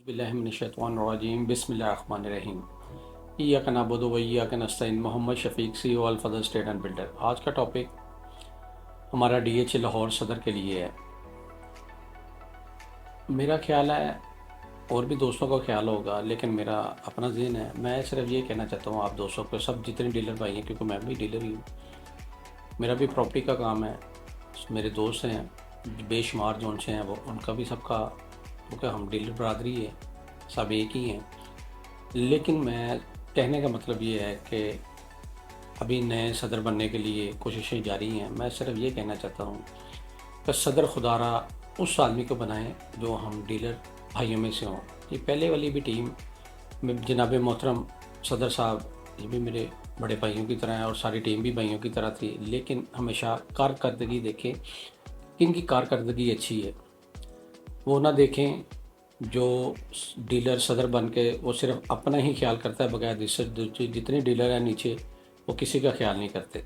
باللہ من الشیطان الرجیم بسم اللہ الرحمن الرحیم ایاک نعبد و ایاک نستعین محمد شفیق سی او الفضل اسٹیٹ اینڈ بلڈر۔ آج کا ٹاپک ہمارا ڈی ایچ اے لاہور صدر کے لیے ہے۔ میرا خیال ہے اور بھی دوستوں کا خیال ہوگا، لیکن میرا اپنا ذہن ہے، میں صرف یہ کہنا چاہتا ہوں آپ دوستوں کو، سب جتنے ڈیلر بھائی ہیں، کیونکہ میں بھی ڈیلر ہی ہوں، میرا بھی پراپرٹی کا کام ہے، میرے دوست ہیں بے شمار جو ان سے ہیں، وہ ان کا بھی سب کا، کیونکہ ہم ڈیلر برادری ہے، سب ایک ہی ہیں۔ لیکن میں کہنے کا مطلب یہ ہے کہ ابھی نئے صدر بننے کے لیے کوششیں جاری ہیں۔ میں صرف یہ کہنا چاہتا ہوں کہ صدر خدا را اس آدمی کو بنائیں جو ہم ڈیلر بھائیوں میں سے ہوں۔ یہ پہلے والی بھی ٹیم میں جناب محترم صدر صاحب، یہ بھی میرے بڑے بھائیوں کی طرح ہیں اور ساری ٹیم بھی بھائیوں کی طرح تھی، لیکن ہمیشہ کارکردگی دیکھیں، کن کی کارکردگی اچھی ہے، وہ نہ دیکھیں جو ڈیلر صدر بن کے وہ صرف اپنا ہی خیال کرتا ہے بغیر جتنے ڈیلر ہیں نیچے وہ کسی کا خیال نہیں کرتے۔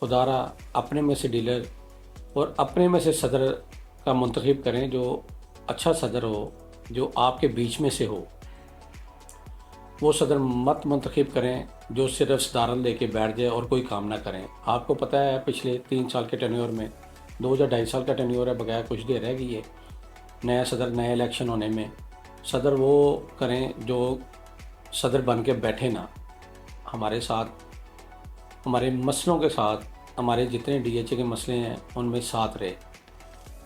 خدا را اپنے میں سے ڈیلر اور اپنے میں سے صدر کا منتخب کریں، جو اچھا صدر ہو، جو آپ کے بیچ میں سے ہو۔ وہ صدر مت منتخب کریں جو صرف صدارت لے کے بیٹھ جائے اور کوئی کام نہ کریں۔ آپ کو پتہ ہے پچھلے 3 سال کے ٹینیور میں 2 یا 2.5 سال کا ٹینیور ہے، بغیر کچھ دیر رہ گئی ہے نیا صدر، نئے الیکشن ہونے میں۔ صدر وہ کریں جو صدر بن کے بیٹھے نا، ہمارے ساتھ، ہمارے مسئلوں کے ساتھ، ہمارے جتنے ڈی ایچ اے کے مسئلے ہیں ان میں ساتھ رہے۔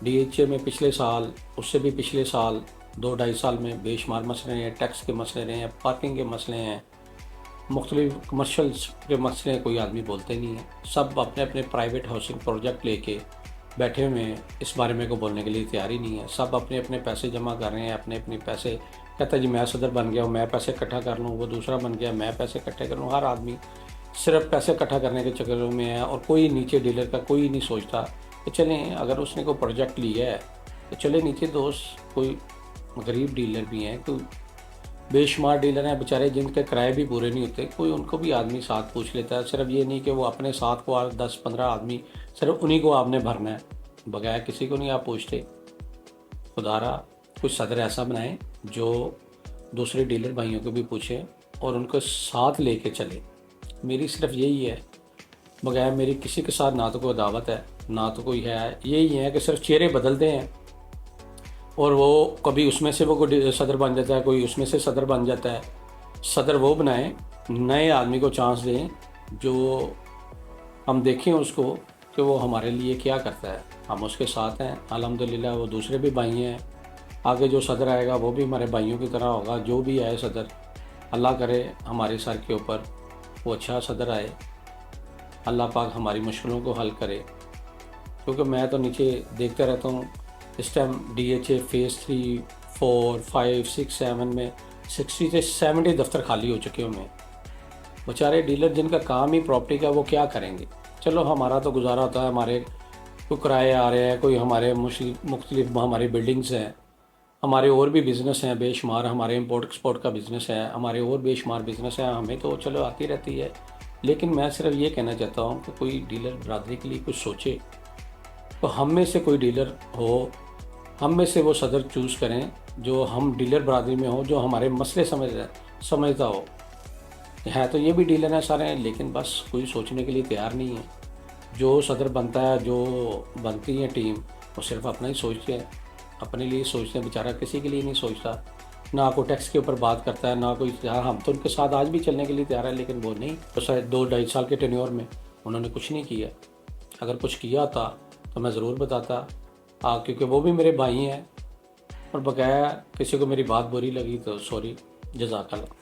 ڈی ایچ اے میں پچھلے سال، اس سے بھی پچھلے سال 2-2.5 سال میں بے شمار مسئلے ہیں، ٹیکس کے مسئلے رہے ہیں، پارکنگ کے مسئلے ہیں، مختلف کمرشلز کے مسئلے ہیں، کوئی آدمی بولتے نہیں ہیں۔ سب اپنے اپنے پرائیویٹ ہاؤسنگ پروجیکٹ لے کے بیٹھے ہوئے ہیں، اس بارے میں کو بولنے کے لیے تیار ہی نہیں ہے۔ سب اپنے اپنے پیسے جمع کر رہے ہیں، اپنے اپنے پیسے، کہتا ہے جی میں صدر بن گیا ہوں، میں پیسے اکٹھا کر لوں، وہ دوسرا بن گیا میں پیسے اکٹھے کر لوں۔ ہر آدمی صرف پیسے اکٹھا کرنے کے چکروں میں ہے، اور کوئی نیچے ڈیلر کا کوئی نہیں سوچتا کہ چلیں اگر اس نے کوئی پروجیکٹ لیا ہے تو چلے نیچے دوست، کوئی غریب ڈیلر بھی ہیں، کوئی بے شمار ڈیلر ہیں بیچارے جن کے کرائے بھی پورے نہیں ہوتے، کوئی ان کو بھی آدمی ساتھ پوچھ لیتا ہے۔ صرف یہ نہیں کہ وہ اپنے ساتھ کو 10-15 آدمی صرف انہی کو آپ نے بھرنا ہے، بغیر کسی کو نہیں آپ پوچھتے۔ خدا را کچھ صدر ایسا بنائیں جو دوسرے ڈیلر بھائیوں کو بھی پوچھیں اور ان کو ساتھ لے کے چلے۔ میری صرف یہی ہے، بغیر میری کسی کے ساتھ نہ تو کوئی عداوت ہے نہ تو کوئی ہے، یہی ہے کہ صرف چہرے بدلتے ہیں، اور وہ کبھی اس میں سے وہ صدر بن جاتا ہے، کوئی اس میں سے صدر بن جاتا ہے۔ صدر وہ بنائیں، نئے آدمی کو چانس دیں جو ہم دیکھیں اس کو کہ وہ ہمارے لیے کیا کرتا ہے، ہم اس کے ساتھ ہیں الحمدللہ۔ وہ دوسرے بھی بھائی ہیں، آگے جو صدر آئے گا وہ بھی ہمارے بھائیوں کی طرح ہوگا۔ جو بھی آئے صدر، اللہ کرے ہمارے سر کے اوپر وہ اچھا صدر آئے، اللہ پاک ہماری مشکلوں کو حل کرے، کیونکہ میں تو نیچے دیکھتا رہتا ہوں اس time D H A phase 3، 4، 5، 6، 7 میں 60 سے 70 دفتر خالی ہو چکے ہوئے ہیں۔ بیچارے ڈیلر جن کا کام ہی پراپرٹی کا، وہ کیا کریں گے؟ چلو ہمارا تو گزارا ہوتا ہے، ہمارے کوئی کرائے آ رہے ہیں، کوئی ہمارے مختلف ہماری بلڈنگز ہیں، ہمارے اور بھی بزنس ہیں بے شمار، ہمارے امپورٹ ایکسپورٹ کا بزنس ہے، ہمارے اور بے شمار بزنس ہیں، ہمیں تو چلو آتی رہتی ہے۔ لیکن میں صرف یہ کہنا چاہتا ہوں کہ کوئی ڈیلر برادری کے لیے کچھ سوچے، تو ہم میں سے کوئی ڈیلر ہو، ہم میں سے وہ صدر چوز کریں جو ہم ڈیلر برادری میں ہو، جو ہمارے مسئلے سمجھتا ہو۔ ہے تو یہ بھی ڈیلر ہیں سارے ہیں، لیکن بس کوئی سوچنے کے لیے تیار نہیں ہے۔ جو صدر بنتا ہے، جو بنتی ہے ٹیم، وہ صرف اپنا ہی سوچتے ہیں، اپنے لیے سوچتے ہیں، بیچارہ کسی کے لیے نہیں سوچتا، نہ کوئی ٹیکس کے اوپر بات کرتا ہے، نہ کوئی۔ ہم تو ان کے ساتھ آج بھی چلنے کے لیے تیار ہے، لیکن وہ نہیں، تو شاید 2-2.5 سال کے ٹینیور میں انہوں نے کچھ نہیں کیا۔ اگر کچھ کیا ہوتا تو میں ضرور بتاتا، کیونکہ وہ بھی میرے بھائی ہیں، اور بقایا کسی کو میری بات بری لگی تو سوری، جزاک اللہ۔